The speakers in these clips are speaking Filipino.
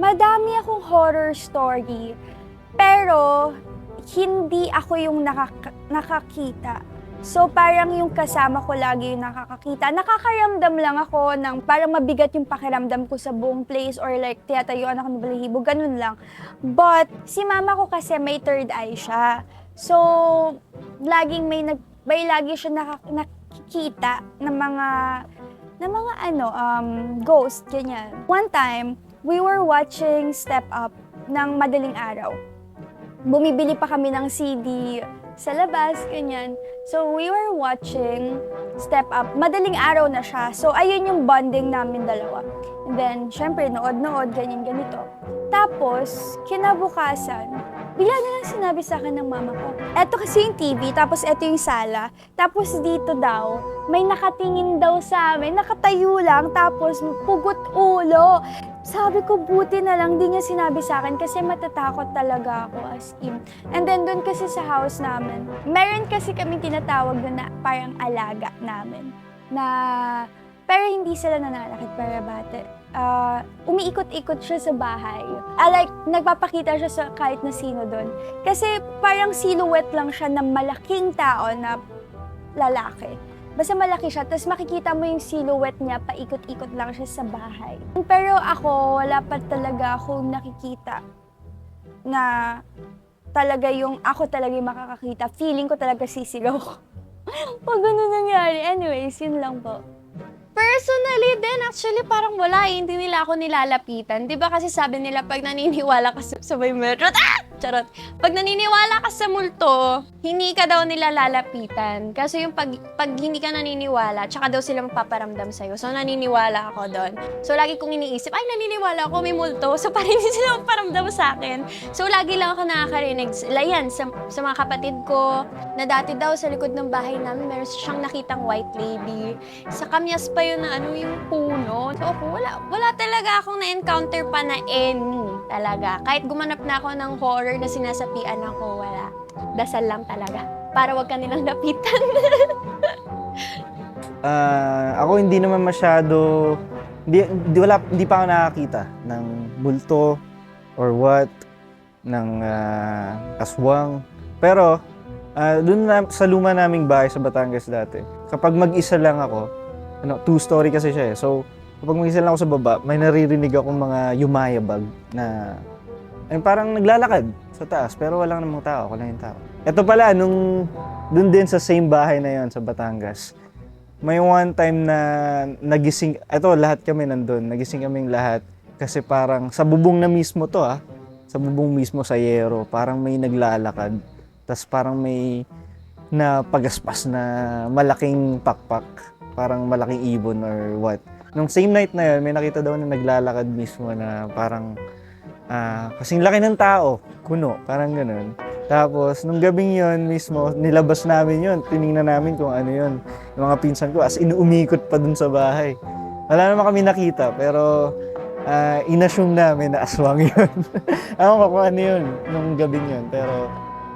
Madami akong horror story, pero hindi ako yung nakakita. So parang yung kasama ko lagi yung nakakakita. Nakakaramdam lang ako ng parang mabigat yung pakiramdam ko sa buong place or like tiyatayuan ako ng balahibo, ganun lang. But si mama ko kasi may third eye siya. So laging lagi siya nakikita ng mga ghost, ganyan. One time, we were watching Step Up ng madaling araw. Bumibili pa kami ng CD sa labas, ganyan. So, we were watching Step Up. Madaling araw na siya. So, ayun yung bonding namin dalawa. And then, syempre, nood-nood, ganyan-ganito. Tapos, kinabukasan, bigla na lang sinabi sa akin ng mama ko, eto kasi yung TV, tapos eto yung sala, tapos dito daw, may nakatingin daw sa amin, nakatayo lang, tapos pugot ulo. Sabi ko, buti na lang di niya sinabi sa akin kasi matatakot talaga ako as in. And then doon kasi sa house namin, meron kasi kaming tinatawag doon na parang alaga namin. Pero hindi sila nananakit para bate. Umiikot-ikot siya sa bahay. Like, nagpapakita siya sa kahit na sino doon. Kasi parang silhouette lang siya ng malaking tao na lalaki. Basta malaki siya, tapos makikita mo yung silhouette niya, paikot-ikot lang siya sa bahay. Pero ako, wala pa talaga akong nakikita na talaga yung ako talaga yung makakakita. Feeling ko talaga sisigaw ko. Pag ganun nangyari. Anyways, yun lang po. Personally din, actually parang wala eh. Hindi nila ako nilalapitan. Di ba kasi sabi nila pag naniniwala ka sa may multo, charot. Pag naniniwala ka sa multo, hindi ka daw nila lalapitan. Kasi yung pag hindi ka naniniwala, tsaka daw sila magpaparamdam sa'yo. So naniniwala ako doon. So lagi kong iniisip, ay naniniwala ako may multo. So parang hindi sila magparamdam sa akin. So lagi lang ako nakakarinig. Yan, sa mga kapatid ko, na dati daw sa likod ng bahay namin, meron siyang nakitang white lady. Sa kamyas pa yun na yung puno. So ako, wala talaga akong na-encounter pa na any talaga. Kahit gumanap na ako ng horror na sinasapian ako, wala. Dasal lang talaga. Para wag ka nilang lapitan. Ako hindi naman masyado, hindi pa ako nakakita ng multo or what, ng aswang. Pero, sa luma naming bahay sa Batangas dati, kapag mag-isa lang ako, two-story kasi siya eh. So, kapag mag-isa lang ako sa baba, may naririnig akong mga yumayabag na parang naglalakad sa taas, pero walang namang tao, ako lang yung tao. Ito pala, dun din sa same bahay na yon sa Batangas, may one time na nagising, lahat kami nandun, nagising kaming lahat, kasi parang sa bubong na mismo to sa bubong mismo sa yero, parang may naglalakad, tas parang may napagaspas na malaking pakpak, parang malaking ibon or what. Nung same night na yun, may nakita daw na naglalakad mismo na parang kasing laki ng tao, kuno, parang ganun. Tapos, nung gabing yun mismo, nilabas namin yun, tiningnan namin kung ano yun. Yung mga pinsan ko, as in, umikot pa dun sa bahay. Wala naman kami nakita, pero inassume namin na aswang yun. Ewan ko kung ano yun, nung gabing yun. Pero,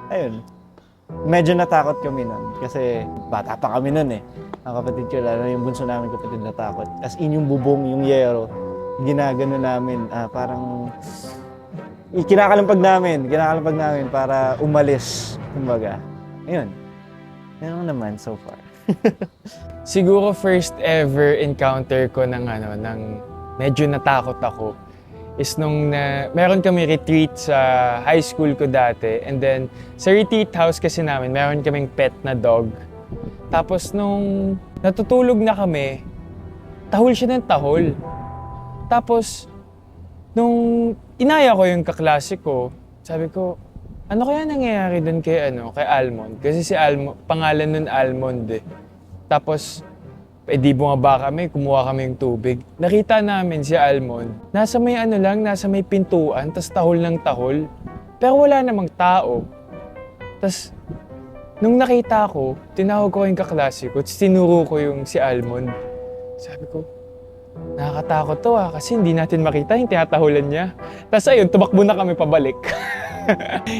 ayun, medyo natakot kami nun. Kasi bata pa kami nun eh. Ang kapatid ko, lalo yung bunso namin kapatid natakot. As in, yung bubong, yung yero, ginagano namin, parang kinakalampag namin para umalis, kumbaga. Ayun. Yan naman so far. Siguro first ever encounter ko ng medyo natakot ako is nung meron kami retreat sa high school ko dati, and then sa retreat house kasi namin meron kaming pet na dog. Tapos nung natutulog na kami, tahol siya ng tahol. Tapos nung inaya ko yung kaklase ko, sabi ko, ano kaya nangyayari doon kay Almond? Kasi si Almond, pangalan nun Almond eh. Tapos, di bumaba kami, kumuha kami yung tubig. Nakita namin si Almond, nasa may pintuan, tas tahol ng tahol. Pero wala namang tao. Tas, nung nakita ko, tinawag ko yung kaklase ko, tinuro ko yung si Almond. Sabi ko, nakakatakot to kasi hindi natin makita yung tinatahulan niya. Tapos ayun, tumakbo na kami pabalik.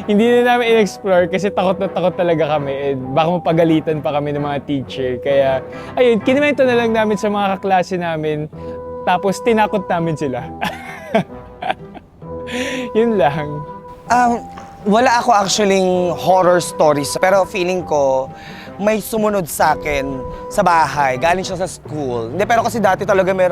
Hindi na namin in-explore kasi takot na takot talaga kami. Baka mapagalitan pa kami ng mga teacher. Kaya ayun, kinimento na lang namin sa mga kaklase namin. Tapos tinakot namin sila. Yun lang. Wala ako actually horror stories, pero feeling ko may sumunod sa akin sa bahay. Galing siya sa school. Hindi, pero kasi dati talaga may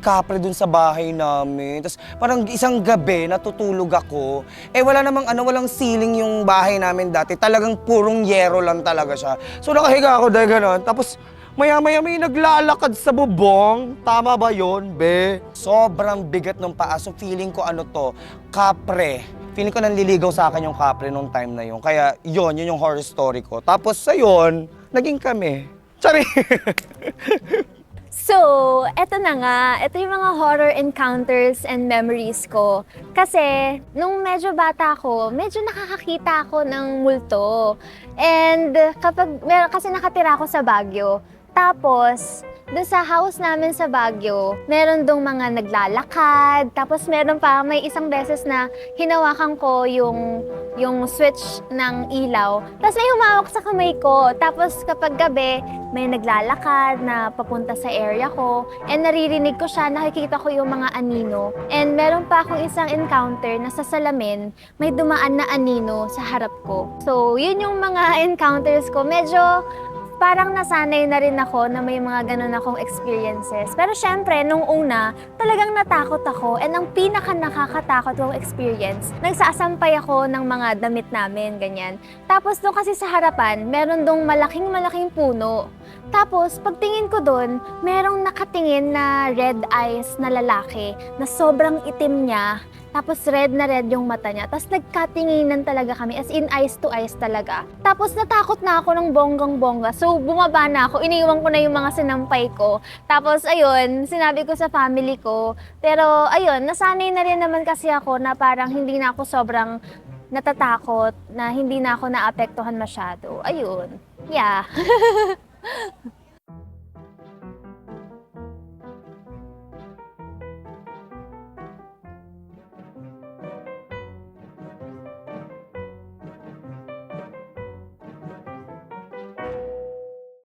kapre dun sa bahay namin. Tapos parang isang gabi natutulog ako. Walang ceiling yung bahay namin dati. Talagang purong yero lang talaga siya. So nakahiga ako dahil gano'n. Tapos maya-maya may naglalakad sa bubong. Tama ba yon, be? Sobrang bigat ng paa. So feeling ko kapre. Feeling ko nanliligaw sa akin yung kapre nung time na yun. Kaya yun yung horror story ko. Tapos sa yun, naging kami. Sorry. So, eto na nga. Ito yung mga horror encounters and memories ko. Kasi, nung medyo bata ako, medyo nakakakita ako ng multo. And kasi nakatira ako sa Baguio. Tapos, doon sa house namin sa Baguio, meron dong mga naglalakad. Tapos meron pa, may isang beses na hinawakan ko yung switch ng ilaw. Tapos may humawak sa kamay ko. Tapos kapag gabi, may naglalakad na papunta sa area ko. And naririnig ko siya, nakikita ko yung mga anino. And meron pa akong isang encounter na sa salamin, may dumaan na anino sa harap ko. So, yun yung mga encounters ko. Medyo parang nasanay na rin ako na may mga ganun akong experiences. Pero syempre, nung una, talagang natakot ako. And ang pinaka nakakatakot kong experience, nagsasampay ako ng mga damit namin, ganyan. Tapos doon kasi sa harapan, meron dong malaking puno. Tapos, pagtingin ko doon, merong nakatingin na red eyes na lalaki na sobrang itim niya. Tapos red na red yung mata niya. Tapos nagkatinginan talaga kami, as in eyes to eyes talaga. Tapos natakot na ako ng bonggang-bongga. So bumaba na ako, iniwan ko na yung mga sinampay ko. Tapos ayun, sinabi ko sa family ko. Pero ayun, nasanay na rin naman kasi ako na parang hindi na ako sobrang natatakot, na hindi na ako naapektuhan masyado. Ayun, yeah.